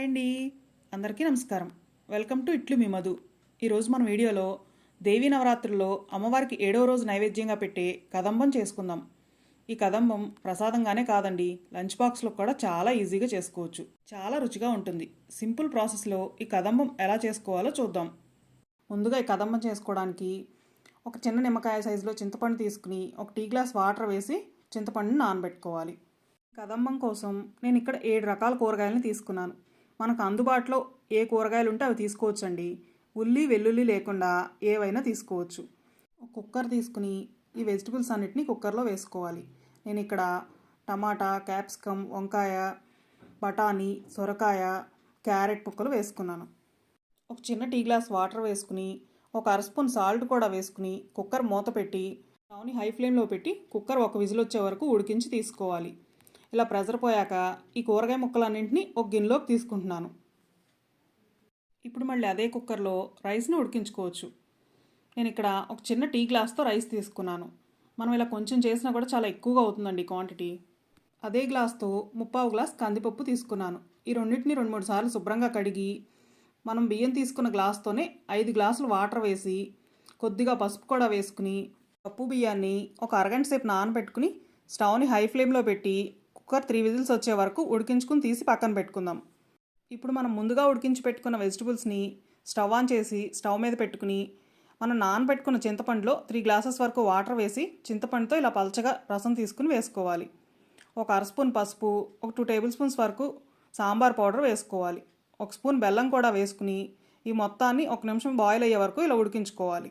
అండి, అందరికీ నమస్కారం. వెల్కమ్ టు ఇట్లు మీ మధు. ఈరోజు మన వీడియోలో దేవీ నవరాత్రుల్లో అమ్మవారికి 7వ రోజు నైవేద్యంగా పెట్టే కదంబం చేసుకుందాం. ఈ కదంబం ప్రసాదంగానే కాదండి, లంచ్ బాక్స్లో కూడా చాలా ఈజీగా చేసుకోవచ్చు. చాలా రుచిగా ఉంటుంది. సింపుల్ ప్రాసెస్లో ఈ కదంబం ఎలా చేసుకోవాలో చూద్దాం. ముందుగా ఈ కదంబం చేసుకోవడానికి ఒక చిన్న నిమ్మకాయ సైజులో చింతపండు తీసుకుని ఒక టీ గ్లాస్ వాటర్ వేసి చింతపండుని నానబెట్టుకోవాలి. కదంబం కోసం నేను ఇక్కడ 7 రకాల కూరగాయలను తీసుకున్నాను. మనకు అందుబాటులో ఏ కూరగాయలు ఉంటే అవి తీసుకోవచ్చండి. ఉల్లి వెల్లుల్లి లేకుండా ఏవైనా తీసుకోవచ్చు. ఒక కుక్కర్ తీసుకుని ఈ వెజిటబుల్స్ అన్నిటిని కుక్కర్లో వేసుకోవాలి. నేను ఇక్కడ టమాటా, క్యాప్సికమ్, వంకాయ, బఠానీ, సొరకాయ, క్యారెట్ ముక్కలు వేసుకున్నాను. ఒక చిన్న టీ గ్లాస్ వాటర్ వేసుకుని ఒక అర స్పూన్ సాల్ట్ కూడా వేసుకుని కుక్కర్ మూత పెట్టి స్టవ్ని హై ఫ్లేమ్లో పెట్టి కుక్కర్ ఒక విజిల్ వచ్చే వరకు ఉడికించి తీసుకోవాలి. ఇలా ప్రెజర్ పోయాక ఈ కూరగాయ ముక్కలన్నింటినీ ఒక గిన్నెలోకి తీసుకుంటున్నాను. ఇప్పుడు మళ్ళీ అదే కుక్కర్లో రైస్ని ఉడికించుకోవచ్చు. నేను ఇక్కడ ఒక చిన్న టీ గ్లాస్తో రైస్ తీసుకున్నాను. మనం ఇలా కొంచెం చేసినా కూడా చాలా ఎక్కువగా అవుతుందండి క్వాంటిటీ. అదే గ్లాస్తో 3/4 గ్లాస్ కందిపప్పు తీసుకున్నాను. ఈ రెండింటిని 2-3 సార్లు శుభ్రంగా కడిగి మనం బియ్యం తీసుకున్న గ్లాస్తోనే 5 గ్లాసులు వాటర్ వేసి కొద్దిగా పసుపు కూడా వేసుకుని పప్పు బియ్యాన్ని ఒక అరగంట సేపు నానబెట్టుకుని స్టవ్ని హై ఫ్లేమ్లో పెట్టి కుక్కర్ 3 విజిల్స్ వచ్చే వరకు ఉడికించుకుని తీసి పక్కన పెట్టుకుందాం. ఇప్పుడు మనం ముందుగా ఉడికించి పెట్టుకున్న వెజిటబుల్స్ని స్టవ్ ఆన్ చేసి స్టవ్ మీద పెట్టుకుని మనం నానబెట్టుకున్న చింతపండులో 3 గ్లాసెస్ వరకు వాటర్ వేసి చింతపండుతో ఇలా పలచగా రసం తీసుకుని వేసుకోవాలి. ఒక అర స్పూన్ పసుపు, ఒక 2 టేబుల్ స్పూన్స్ వరకు సాంబార్ పౌడర్ వేసుకోవాలి. ఒక స్పూన్ బెల్లం కూడా వేసుకుని ఈ మొత్తాన్ని 1 నిమిషం బాయిల్ అయ్యే వరకు ఇలా ఉడికించుకోవాలి.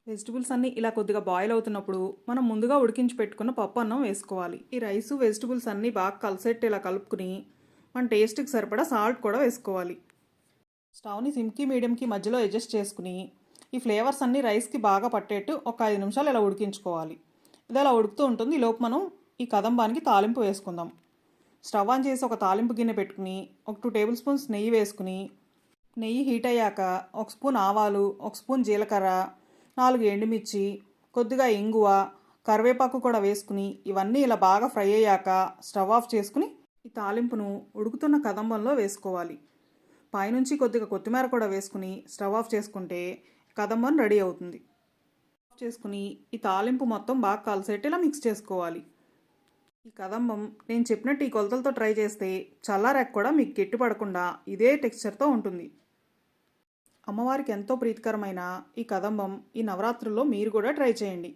వెజిటబుల్స్ అన్నీ ఇలా కొద్దిగా బాయిల్ అవుతున్నప్పుడు మనం ముందుగా ఉడికించి పెట్టుకున్న పప్పు అన్నం వేసుకోవాలి. ఈ రైసు వెజిటబుల్స్ అన్నీ బాగా కలిసేట్టు ఇలా కలుపుకుని మన టేస్ట్కి సరిపడా సాల్ట్ కూడా వేసుకోవాలి. స్టవ్ని సిమ్కి మీడియంకి మధ్యలో అడ్జస్ట్ చేసుకుని ఈ ఫ్లేవర్స్ అన్నీ రైస్కి బాగా పట్టేట్టు ఒక 5 నిమిషాలు ఇలా ఉడికించుకోవాలి. ఇది అలా ఉడుకుతూ ఉంటుంది. ఈలోపు మనం ఈ కదంబానికి తాలింపు వేసుకుందాం. స్టవ్ ఆన్ చేసి ఒక తాలింపు గిన్నె పెట్టుకుని ఒక 2 టేబుల్ స్పూన్స్ నెయ్యి వేసుకుని నెయ్యి హీట్ అయ్యాక ఒక స్పూన్ ఆవాలు, ఒక స్పూన్ జీలకర్ర, 4 ఎండుమిర్చి, కొద్దిగా ఇంగువ, కరివేపాకు కూడా వేసుకుని ఇవన్నీ ఇలా బాగా ఫ్రై అయ్యాక స్టవ్ ఆఫ్ చేసుకుని ఈ తాలింపును ఉడుకుతున్న కదంబంలో వేసుకోవాలి. పైనుంచి కొద్దిగా కొత్తిమీర కూడా వేసుకుని స్టవ్ ఆఫ్ చేసుకుంటే కదంబం రెడీ అవుతుంది. ఆఫ్ చేసుకుని ఈ తాలింపు మొత్తం బాగా కలిసేట్టు ఇలా మిక్స్ చేసుకోవాలి. ఈ కదంబం నేను చెప్పినట్టు ఈ కొలతలతో ట్రై చేస్తే చల్లారాక కూడా మీకు గట్టిపడకుండా ఇదే టెక్స్చర్తో ఉంటుంది. అమ్మవారికి ఎంతో ప్రీతికరమైన ఈ కదంబం ఈ నవరాత్రుల్లో మీరు కూడా ట్రై చేయండి.